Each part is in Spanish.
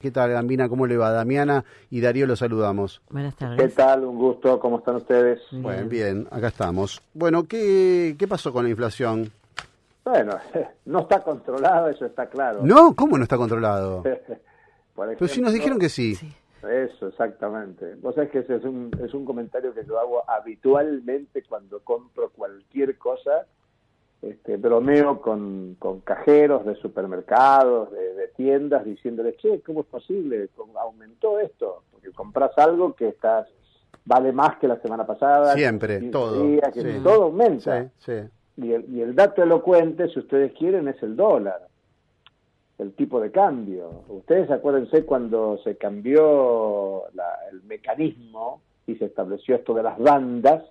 ¿Qué tal, Gambina? ¿Cómo le va? Damiana y Darío los saludamos. Buenas tardes. ¿Qué tal? Un gusto. ¿Cómo están ustedes? Bueno, bien, acá estamos. Bueno, ¿qué pasó con la inflación? Bueno, no está controlado, eso está claro. No, ¿cómo no está controlado? Por ejemplo, Pero si nos dijeron que sí. Eso, exactamente. Vos sabés que ese es un comentario que yo hago habitualmente cuando compro cualquier cosa. Bromeo con cajeros de supermercados, de tiendas, diciéndoles, che, ¿cómo es posible? Aumentó esto, porque compras algo que vale más que la semana pasada. Siempre, todo. Días, que sí. Todo aumenta. Sí, sí. Y el dato elocuente, si ustedes quieren, es el dólar, el tipo de cambio. Ustedes acuérdense cuando se cambió el mecanismo y se estableció esto de las bandas,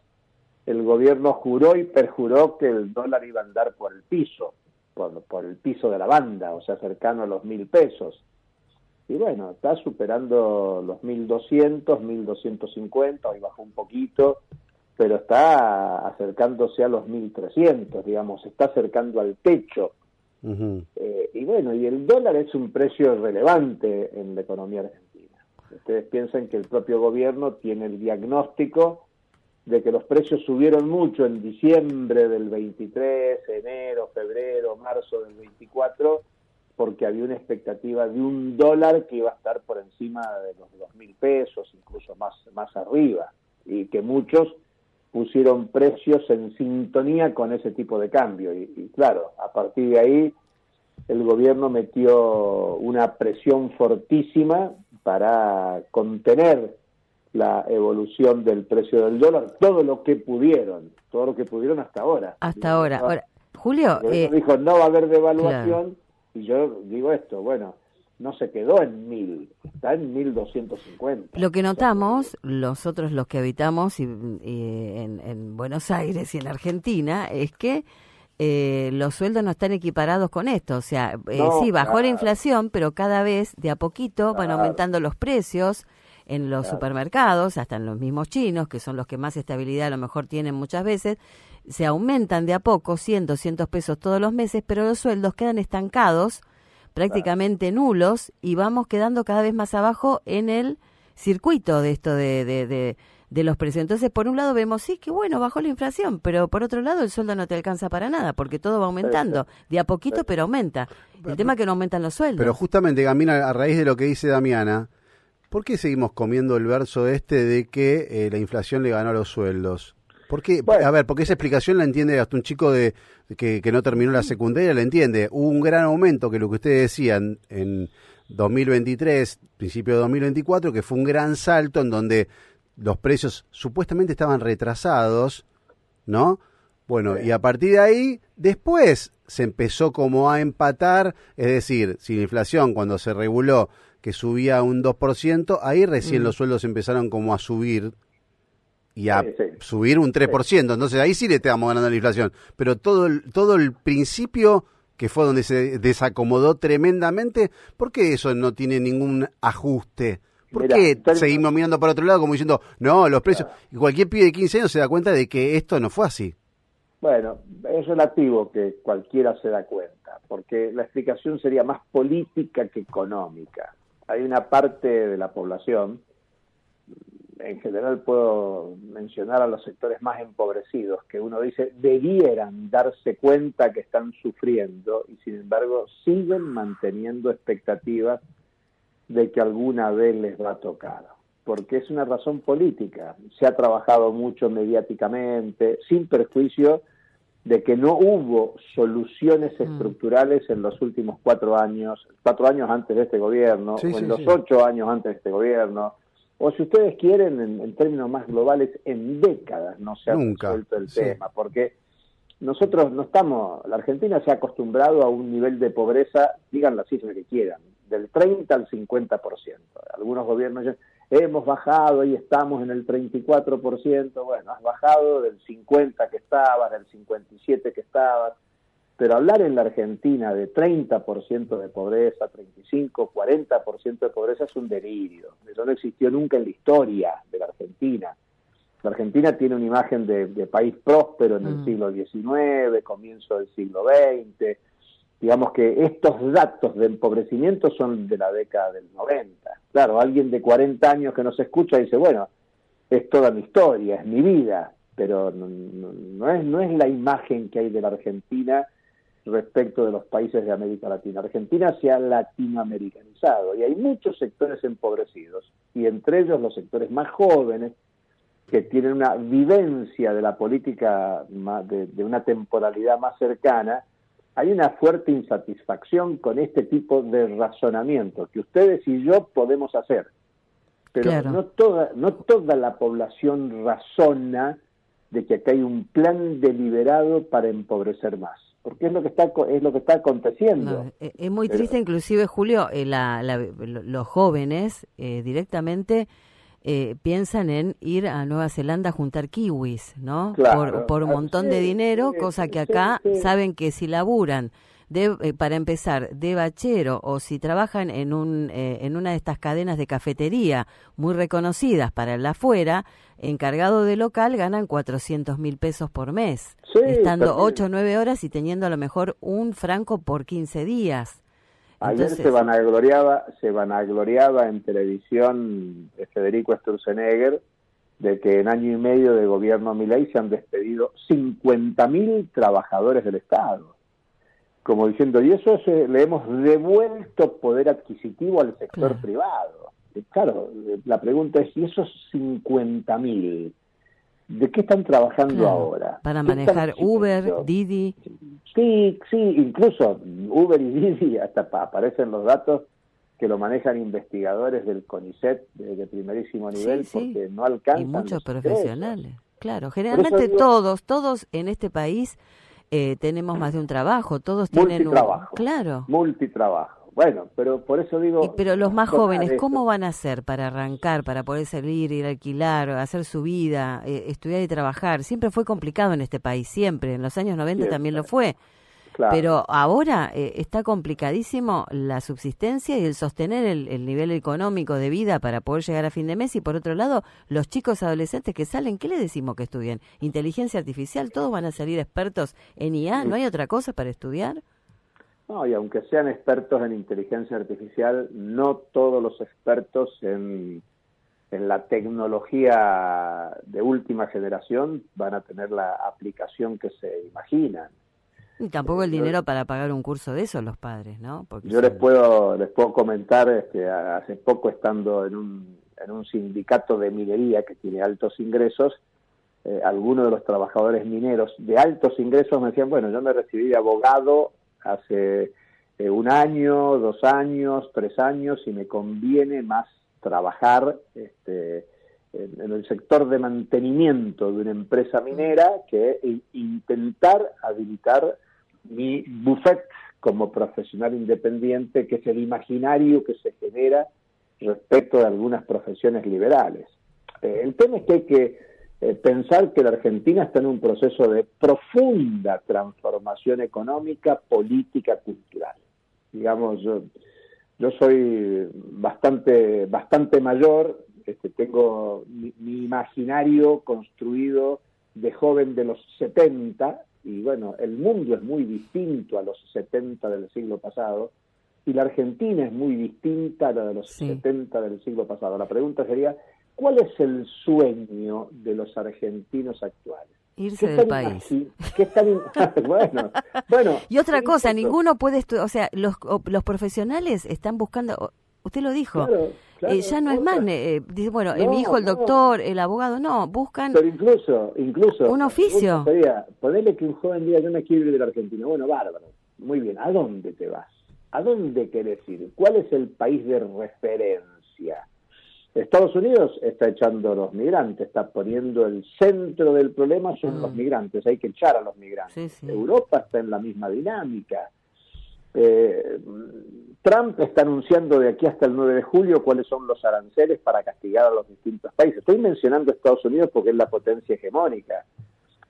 el gobierno juró y perjuró que el dólar iba a andar por el piso, por el piso de la banda, o sea, cercano a los 1.000 pesos. Y bueno, está superando los 1.200, 1.250, hoy bajó un poquito, pero está acercándose a los 1.300, digamos, se está acercando al techo. Uh-huh. Y bueno, y el dólar es un precio relevante en la economía argentina. Ustedes piensan que el propio gobierno tiene el diagnóstico de que los precios subieron mucho en diciembre del 23, enero, febrero, marzo del 24, porque había una expectativa de un dólar que iba a estar por encima de los 2.000 pesos, incluso más arriba, y que muchos pusieron precios en sintonía con ese tipo de cambio. Y claro, a partir de ahí el gobierno metió una presión fortísima para contener la evolución del precio del dólar, todo lo que pudieron hasta ahora. Hasta ahora. Ahora, Julio... dijo, no va a haber devaluación, claro. Y yo digo esto, bueno, no se quedó en 1.000, está en 1.250. Lo que notamos, nosotros los que habitamos en Buenos Aires y en Argentina, es que los sueldos no están equiparados con esto. O sea, sí, bajó la inflación, pero cada vez, de a poquito, van aumentando los precios en los supermercados, hasta en los mismos chinos, que son los que más estabilidad a lo mejor tienen muchas veces, se aumentan de a poco, 100, 200 pesos todos los meses, pero los sueldos quedan estancados, prácticamente nulos, y vamos quedando cada vez más abajo en el circuito de esto de los precios. Entonces, por un lado vemos, sí, que bueno, bajó la inflación, pero por otro lado el sueldo no te alcanza para nada, porque todo va aumentando, de a poquito, pero aumenta. El tema es que no aumentan los sueldos. Pero justamente, Gambina, a raíz de lo que dice Damiana, ¿por qué seguimos comiendo el verso de que la inflación le ganó a los sueldos? ¿Por qué? Bueno, a ver, porque esa explicación la entiende hasta un chico que no terminó la secundaria, la entiende. Hubo un gran aumento, que lo que ustedes decían en 2023, principio de 2024, que fue un gran salto en donde los precios supuestamente estaban retrasados, ¿no? Bueno, y a partir de ahí, después se empezó como a empatar, es decir, si la inflación cuando se reguló que subía un 2%, ahí recién los sueldos empezaron como a subir y a subir un 3%, entonces ahí sí le estábamos ganando la inflación, pero todo el principio, que fue donde se desacomodó tremendamente, ¿por qué eso no tiene ningún ajuste? ¿Por qué seguimos mirando para otro lado como diciendo, no, los precios? Y cualquier pibe de 15 años se da cuenta de que esto no fue así. Bueno, es relativo que cualquiera se da cuenta, porque la explicación sería más política que económica. Hay una parte de la población, en general puedo mencionar a los sectores más empobrecidos, que uno dice debieran darse cuenta que están sufriendo y sin embargo siguen manteniendo expectativas de que alguna vez les va a tocar, porque es una razón política. Se ha trabajado mucho mediáticamente, sin perjuicio de que no hubo soluciones estructurales en los últimos 4 años antes de este gobierno, o en los 8 años antes de este gobierno, o si ustedes quieren, en términos más globales, en décadas no se ha resuelto el tema, porque nosotros la Argentina se ha acostumbrado a un nivel de pobreza, digan las cifras que quieran, del 30 al 50%. Algunos gobiernos ya hemos bajado y estamos en el 34%, bueno, has bajado del 50 que estabas, del 57 que estabas, pero hablar en la Argentina de 30% de pobreza, 35, 40% de pobreza es un delirio. Eso no existió nunca en la historia de la Argentina. La Argentina tiene una imagen de país próspero en el siglo XIX, comienzo del siglo XX, Digamos que estos datos de empobrecimiento son de la década del 90. Claro, alguien de 40 años que nos escucha dice, bueno, es toda mi historia, es mi vida, pero no es la imagen que hay de la Argentina respecto de los países de América Latina. Argentina se ha latinoamericanizado y hay muchos sectores empobrecidos, y entre ellos los sectores más jóvenes que tienen una vivencia de la política de una temporalidad más cercana. Hay una fuerte insatisfacción con este tipo de razonamiento que ustedes y yo podemos hacer, pero claro, no toda la población razona de que acá hay un plan deliberado para empobrecer más, porque es lo que está aconteciendo. No, es muy triste, inclusive, Julio, los jóvenes directamente piensan en ir a Nueva Zelanda a juntar kiwis, ¿no? Claro, por un montón de dinero, cosa que acá saben que si laburan para empezar, de bachero, o si trabajan en una de estas cadenas de cafetería muy reconocidas para el afuera, encargado de local, ganan 400.000 pesos por mes, estando 8 o 9 horas y teniendo a lo mejor un franco por 15 días. Ayer se vanagloriaba en televisión Federico Sturzenegger de que en año y medio de gobierno Milei se han despedido 50.000 trabajadores del Estado. Como diciendo, y eso le hemos devuelto poder adquisitivo al sector privado. Y claro, la pregunta es, ¿y esos 50.000 de qué están trabajando ahora? Para manejar Uber, Didi. Sí, incluso Uber y Didi, hasta aparecen los datos que lo manejan investigadores del CONICET de primerísimo nivel, porque no alcanzan. Y muchos profesionales, claro. Generalmente todos en este país tenemos más de un trabajo, todos tienen multitrabajo. Bueno, pero por eso digo... pero los más jóvenes, ¿cómo van a hacer para arrancar, para poder salir, ir a alquilar, hacer su vida, estudiar y trabajar? Siempre fue complicado en este país, siempre. En los años 90 también lo fue. Claro. Pero ahora está complicadísimo la subsistencia y el sostener el nivel económico de vida para poder llegar a fin de mes. Y por otro lado, los chicos adolescentes que salen, ¿qué les decimos que estudien? Inteligencia artificial, todos van a salir expertos en IA, ¿no hay otra cosa para estudiar? No, y aunque sean expertos en inteligencia artificial, no todos los expertos en la tecnología de última generación van a tener la aplicación que se imaginan. Y tampoco el dinero para pagar un curso de eso los padres, ¿no? Porque yo les puedo comentar, hace poco estando en un sindicato de minería que tiene altos ingresos, algunos de los trabajadores mineros de altos ingresos me decían, bueno, yo me recibí de abogado hace 1 año, 2 años, 3 años, y me conviene más trabajar en el sector de mantenimiento de una empresa minera que intentar habilitar mi buffet como profesional independiente, que es el imaginario que se genera respecto de algunas profesiones liberales. El tema es que hay que pensar que la Argentina está en un proceso de profunda transformación económica, política, cultural. Digamos, yo soy bastante mayor, tengo mi imaginario construido de joven de los 70, y bueno, el mundo es muy distinto a los 70 del siglo pasado, y la Argentina es muy distinta a la de los 70 del siglo pasado. La pregunta sería, ¿cuál es el sueño de los argentinos actuales? Irse del país. Bueno. Y otra cosa, ninguno puede estudiar, o sea, los profesionales están buscando, usted lo dijo, claro, ya no es más, dice, bueno, mi hijo el doctor, el abogado, no, buscan... Pero incluso un oficio. Ponerle que un joven diga, yo me quiero ir de la Argentina. Bueno, bárbaro, muy bien, ¿a dónde te vas? ¿A dónde querés ir? ¿Cuál es el país de referencia? Estados Unidos está echando a los migrantes, está poniendo el centro del problema son los migrantes, hay que echar a los migrantes. Europa está en la misma dinámica. Trump está anunciando de aquí hasta el 9 de julio cuáles son los aranceles para castigar a los distintos países. Estoy mencionando Estados Unidos porque es la potencia hegemónica.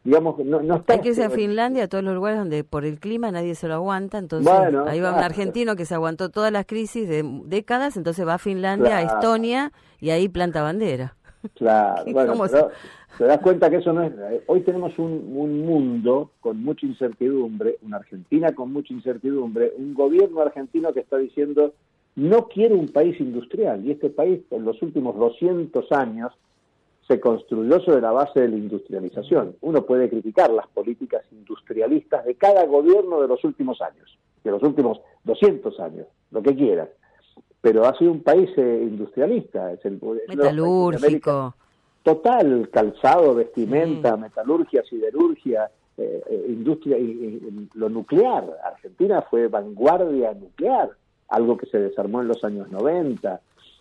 Digamos, no está... Hay que irse a Finlandia, a todos los lugares donde por el clima nadie se lo aguanta, entonces ahí va un argentino que se aguantó todas las crisis de décadas, entonces va a Finlandia, a Estonia, y ahí planta bandera. Claro, bueno, ¿Cómo pero te das cuenta que eso no es... Hoy tenemos un mundo con mucha incertidumbre, una Argentina con mucha incertidumbre, un gobierno argentino que está diciendo no quiere un país industrial, y este país en los últimos 200 años se construyó sobre la base de la industrialización. Uno puede criticar las políticas industrialistas de cada gobierno de los últimos años, de los últimos 200 años, lo que quieras, pero ha sido un país industrialista, es metalúrgico. Total, calzado, vestimenta, metalurgia, siderurgia, industria, lo nuclear. Argentina fue vanguardia nuclear, algo que se desarmó en los años 90.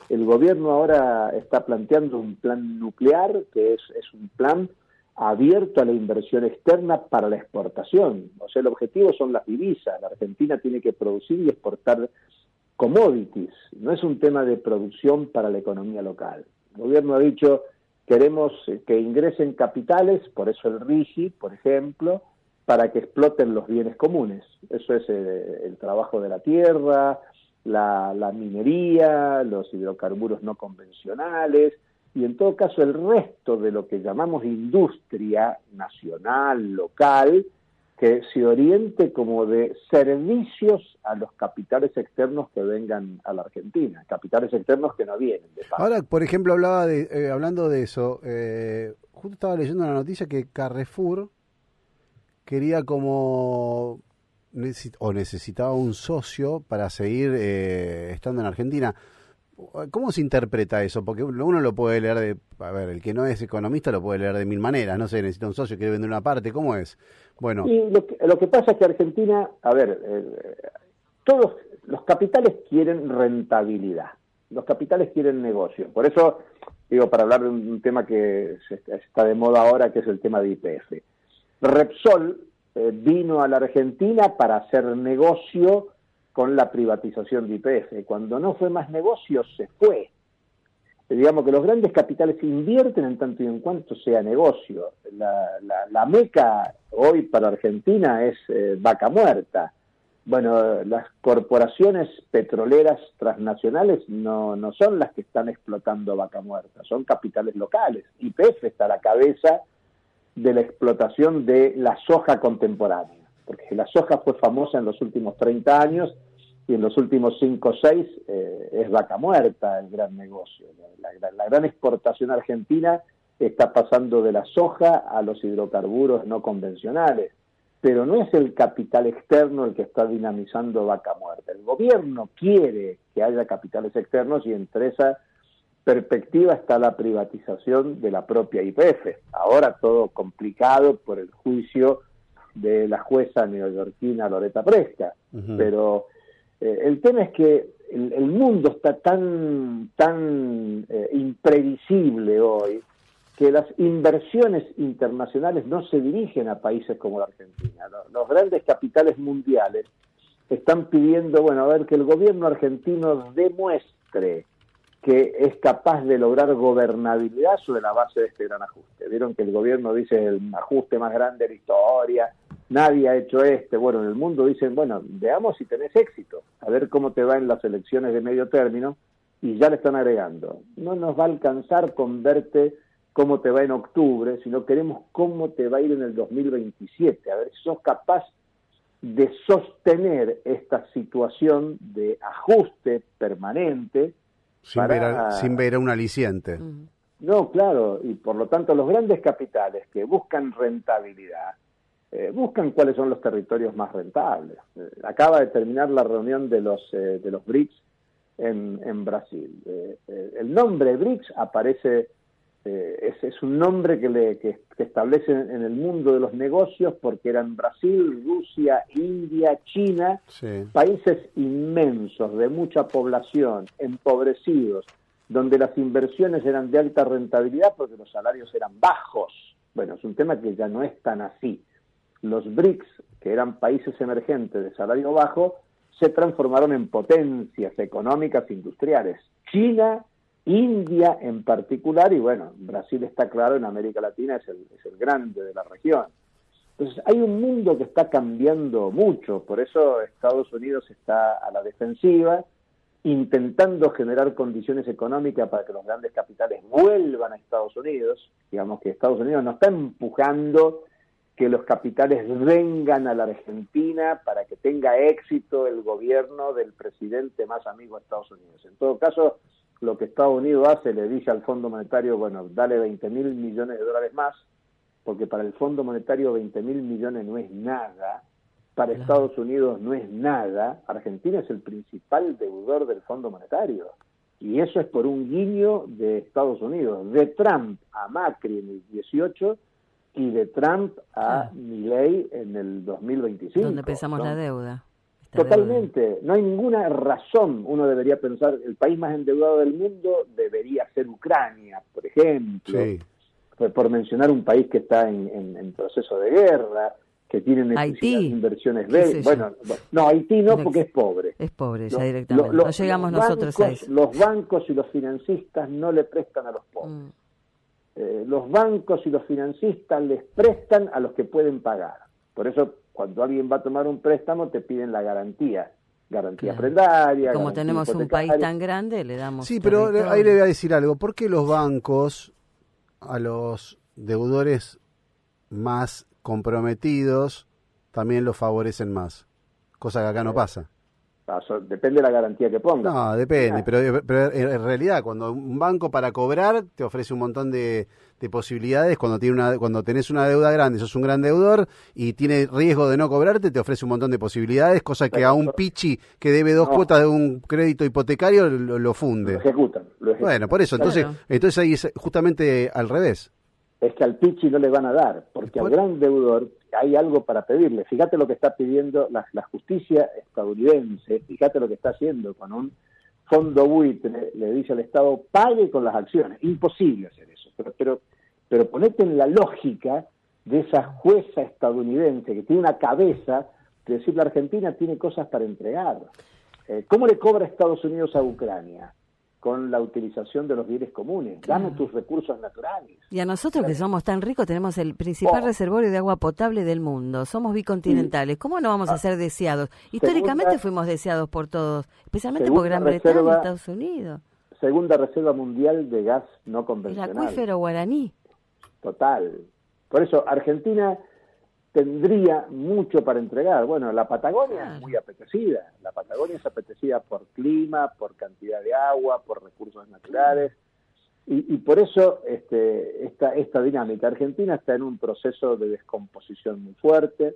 El gobierno ahora está planteando un plan nuclear, que es un plan abierto a la inversión externa para la exportación. O sea, el objetivo son las divisas. La Argentina tiene que producir y exportar commodities. No es un tema de producción para la economía local. El gobierno ha dicho, queremos que ingresen capitales, por eso el RIGI, por ejemplo, para que exploten los bienes comunes. Eso es el trabajo de la tierra, la minería, los hidrocarburos no convencionales, y en todo caso el resto de lo que llamamos industria nacional, local, que se oriente como de servicios a los capitales externos que vengan a la Argentina, capitales externos que no vienen de pago. Ahora, por ejemplo, hablando de eso, justo estaba leyendo una noticia que Carrefour quería como necesitaba un socio para seguir estando en Argentina. ¿Cómo se interpreta eso? Porque uno lo puede leer el que no es economista lo puede leer de mil maneras, no sé, necesita un socio, quiere vender una parte, ¿cómo es? Bueno. Y lo que pasa es que Argentina, todos los capitales quieren rentabilidad, los capitales quieren negocio. Por eso, digo, para hablar de un tema que está de moda ahora, que es el tema de YPF. Repsol vino a la Argentina para hacer negocio con la privatización de YPF. Cuando no fue más negocio, se fue. Digamos que los grandes capitales invierten en tanto y en cuanto sea negocio. La meca hoy para Argentina es Vaca Muerta. Bueno, las corporaciones petroleras transnacionales no son las que están explotando Vaca Muerta, son capitales locales. YPF está a la cabeza de la explotación de la soja contemporánea, porque la soja fue famosa en los últimos 30 años y en los últimos 5 o 6 es Vaca Muerta el gran negocio. La gran exportación argentina está pasando de la soja a los hidrocarburos no convencionales, pero no es el capital externo el que está dinamizando Vaca Muerta. El gobierno quiere que haya capitales externos y entre esa perspectiva está la privatización de la propia YPF. Ahora todo complicado por el juicio de la jueza neoyorquina Loretta Preska, pero el tema es que el mundo está tan imprevisible hoy que las inversiones internacionales no se dirigen a países como la Argentina. Los grandes capitales mundiales están pidiendo, que el gobierno argentino demuestre que es capaz de lograr gobernabilidad sobre la base de este gran ajuste. Vieron que el gobierno dice el ajuste más grande de la historia, nadie ha hecho Bueno, en el mundo dicen, veamos si tenés éxito, a ver cómo te va en las elecciones de medio término, y ya le están agregando. No nos va a alcanzar con verte cómo te va en octubre, sino queremos cómo te va a ir en el 2027, a ver si sos capaz de sostener esta situación de ajuste permanente, sin ver un aliciente. No, claro, y por lo tanto los grandes capitales que buscan rentabilidad, buscan cuáles son los territorios más rentables. Acaba de terminar la reunión de los BRICS en Brasil. El nombre BRICS aparece, es un nombre que establece en el mundo de los negocios porque eran Brasil, Rusia, India, China, países inmensos, de mucha población, empobrecidos, donde las inversiones eran de alta rentabilidad porque los salarios eran bajos. Bueno, es un tema que ya no es tan así. Los BRICS, que eran países emergentes de salario bajo, se transformaron en potencias económicas industriales. China, India en particular, y Brasil está claro, en América Latina es el grande de la región. Entonces hay un mundo que está cambiando mucho, por eso Estados Unidos está a la defensiva, intentando generar condiciones económicas para que los grandes capitales vuelvan a Estados Unidos. Digamos que Estados Unidos no está empujando que los capitales vengan a la Argentina para que tenga éxito el gobierno del presidente más amigo de Estados Unidos. En todo caso, lo que Estados Unidos hace, le dice al Fondo Monetario, bueno, dale 20.000 millones de dólares más, porque para el Fondo Monetario 20.000 millones no es nada, para Estados Unidos no es nada. Argentina es el principal deudor del Fondo Monetario, y eso es por un guiño de Estados Unidos, de Trump a Macri en el 18 y de Trump a Milei en el 2025. Donde empezamos, ¿no?, la deuda. Totalmente. Deuda. No hay ninguna razón. Uno debería pensar, el país más endeudado del mundo debería ser Ucrania, por ejemplo. Sí. Por mencionar un país que está en proceso de guerra, que tiene necesidad de inversiones. Bueno, no, Haití no, porque es pobre. Es pobre ya directamente. No llegamos nosotros a eso. Los bancos y los financistas no le prestan a los pobres. Los bancos y los financistas les prestan a los que pueden pagar. Por eso, cuando alguien va a tomar un préstamo, te piden la garantía prendaria. Como tenemos un país tan grande, le damos. Sí, pero ahí le voy a decir algo. ¿Por qué los bancos a los deudores más comprometidos también los favorecen más? Cosa que acá no pasa. Depende de la garantía que ponga. No, depende, pero en realidad cuando un banco para cobrar te ofrece un montón de posibilidades, cuando tenés una deuda grande, sos un gran deudor y tiene riesgo de no cobrarte, te ofrece un montón de posibilidades, cosa que a un pichi que debe dos cuotas de un crédito hipotecario lo funde. Lo ejecutan. Bueno, por eso, entonces ahí es justamente al revés. Es que al pichi no le van a dar, porque al gran deudor hay algo para pedirle. Fíjate lo que está pidiendo la justicia estadounidense, fíjate lo que está haciendo con un fondo buitre, le dice al Estado, pague con las acciones. Imposible hacer eso, pero ponete en la lógica de esa jueza estadounidense que tiene una cabeza de decir, la Argentina tiene cosas para entregar. ¿Cómo le cobra Estados Unidos a Ucrania? Con la utilización de los bienes comunes. Dame tus recursos naturales. Y a nosotros que somos tan ricos, tenemos el principal reservorio de agua potable del mundo. Somos bicontinentales. ¿Cómo no vamos a ser deseados? Históricamente fuimos deseados por todos, especialmente por Gran Bretaña y Estados Unidos. Segunda reserva mundial de gas no convencional. El acuífero guaraní. Total. Por eso Argentina tendría mucho para entregar. Bueno, la Patagonia es muy apetecida. La Patagonia es apetecida por clima, por cantidad de agua, por recursos naturales. Y por eso esta dinámica. Argentina está en un proceso de descomposición muy fuerte.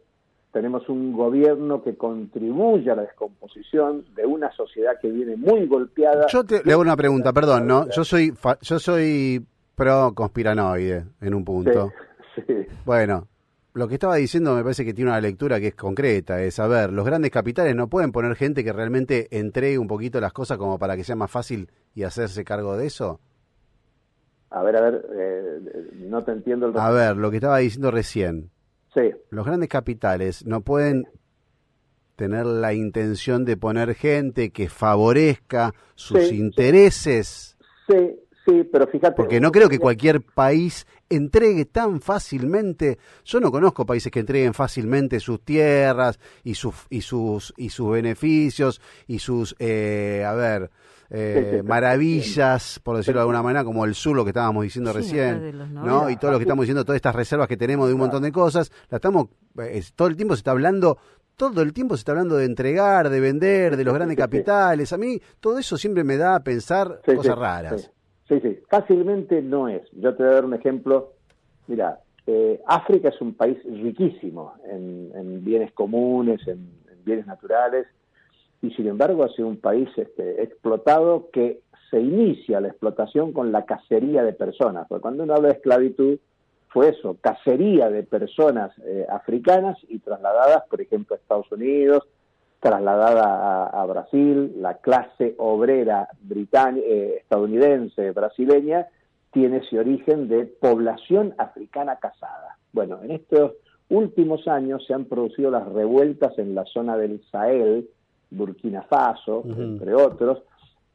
Tenemos un gobierno que contribuye a la descomposición de una sociedad que viene muy golpeada. Yo le hago una pregunta, perdón, ¿no? Yo soy pro conspiranoide en un punto. Sí. Bueno, lo que estaba diciendo me parece que tiene una lectura que es concreta, es, a ver, los grandes capitales no pueden poner gente que realmente entregue un poquito las cosas como para que sea más fácil y hacerse cargo de eso. A ver, no te entiendo. A ver, lo que estaba diciendo recién. Sí. Los grandes capitales no pueden tener la intención de poner gente que favorezca sus intereses. Sí, pero fíjate. Porque no creo que cualquier país entregue tan fácilmente. Yo no conozco países que entreguen fácilmente sus tierras y sus beneficios y sus maravillas, por decirlo de alguna manera, como el sur, lo que estábamos diciendo recién, ¿no? Y todo lo que estamos diciendo, todas estas reservas que tenemos de un montón de cosas, todo el tiempo se está hablando de entregar, de vender, de los grandes capitales. A mí todo eso siempre me da a pensar cosas raras. Sí, fácilmente no es. Yo te voy a dar un ejemplo. Mira, África es un país riquísimo en bienes comunes, en bienes naturales, y sin embargo ha sido un país explotado, que se inicia la explotación con la cacería de personas. Porque cuando uno habla de esclavitud, fue eso, cacería de personas africanas y trasladadas, por ejemplo, a Estados Unidos, trasladada a Brasil. La clase obrera estadounidense, brasileña, tiene ese origen de población africana cazada. Bueno, en estos últimos años se han producido las revueltas en la zona del Sahel, Burkina Faso, entre otros,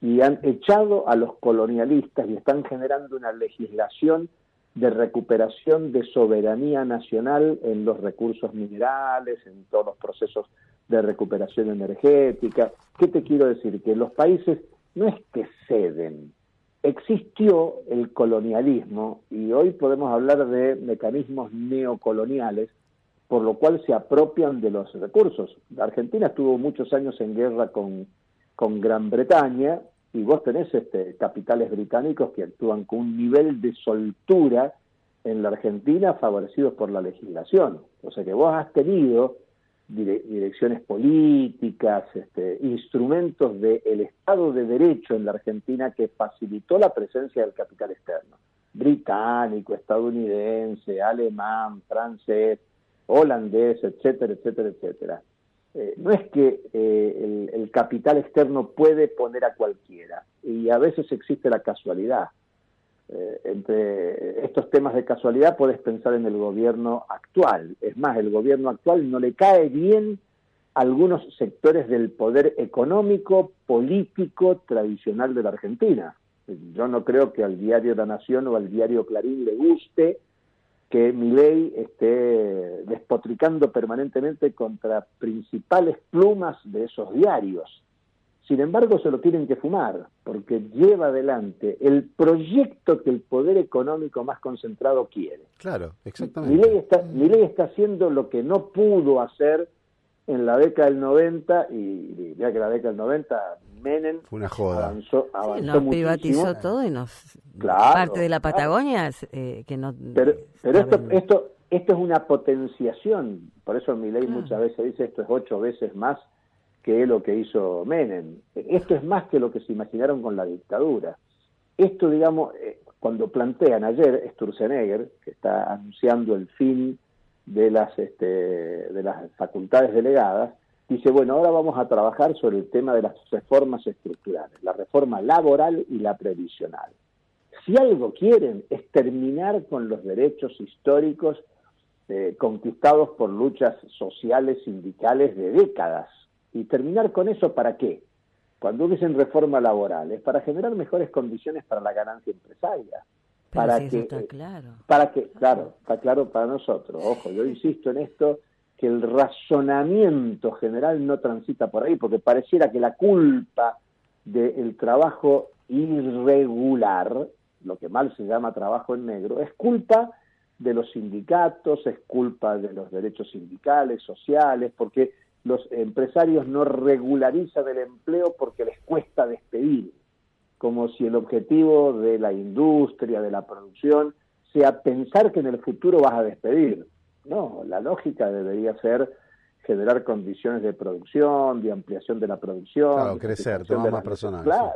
y han echado a los colonialistas y están generando una legislación de recuperación de soberanía nacional en los recursos minerales, en todos los procesos de recuperación energética. ¿Qué te quiero decir? Que los países no es que ceden, existió el colonialismo y hoy podemos hablar de mecanismos neocoloniales, por lo cual se apropian de los recursos. La Argentina estuvo muchos años en guerra con Gran Bretaña, y vos tenés capitales británicos que actúan con un nivel de soltura en la Argentina favorecidos por la legislación. O sea que vos has tenido direcciones políticas, instrumentos del Estado de Derecho en la Argentina que facilitó la presencia del capital externo. Británico, estadounidense, alemán, francés, holandés, etcétera, etcétera, etcétera. No es que el capital externo puede poner a cualquiera, y a veces existe la casualidad. Entre estos temas de casualidad puedes pensar en el gobierno actual. Es más, el gobierno actual no le cae bien a algunos sectores del poder económico, político, tradicional de la Argentina. Yo no creo que al diario La Nación o al diario Clarín le guste que Milei esté despotricando permanentemente contra principales plumas de esos diarios. Sin embargo, se lo tienen que fumar, porque lleva adelante el proyecto que el poder económico más concentrado quiere. Claro, exactamente. Milei está haciendo lo que no pudo hacer en la década del 90, y ya que la década del 90, Menem fue una joda. avanzó nos privatizó todo y parte de la Patagonia que no... Pero esto es una potenciación, por eso Milei muchas veces dice esto es 8 veces más que lo que hizo Menem. Esto es más que lo que se imaginaron con la dictadura. Esto, digamos, cuando plantean ayer Sturzenegger, que está anunciando el fin de las facultades delegadas, dice, bueno, ahora vamos a trabajar sobre el tema de las reformas estructurales, la reforma laboral y la previsional. Si algo quieren es terminar con los derechos históricos conquistados por luchas sociales, sindicales de décadas. ¿Y terminar con eso para qué? Cuando dicen reforma laboral, es para generar mejores condiciones para la ganancia empresaria. Pero si eso está claro. Claro, está claro para nosotros. Ojo, yo insisto en esto, que el razonamiento general no transita por ahí, porque pareciera que la culpa del trabajo irregular, lo que mal se llama trabajo en negro, es culpa de los sindicatos, es culpa de los derechos sindicales, sociales, porque los empresarios no regularizan el empleo porque les cuesta despedir, como si el objetivo de la industria, de la producción, sea pensar que en el futuro vas a despedir. No, la lógica debería ser generar condiciones de producción, de ampliación de la producción. Claro, crecer, tomar más personal. Claro,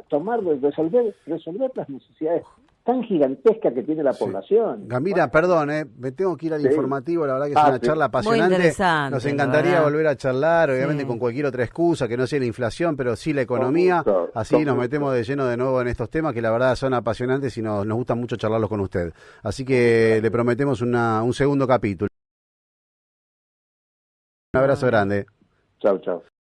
resolver las necesidades tan gigantescas que tiene la población. Gamira, perdón, me tengo que ir al informativo, la verdad que es una charla apasionante. Muy interesante. Nos encantaría volver a charlar, obviamente con cualquier otra excusa, que no sea la inflación, pero sí la economía. Así nos metemos de lleno de nuevo en estos temas que la verdad son apasionantes y nos gusta mucho charlarlos con usted. Así que le prometemos un segundo capítulo. Un abrazo grande. Chau, chau.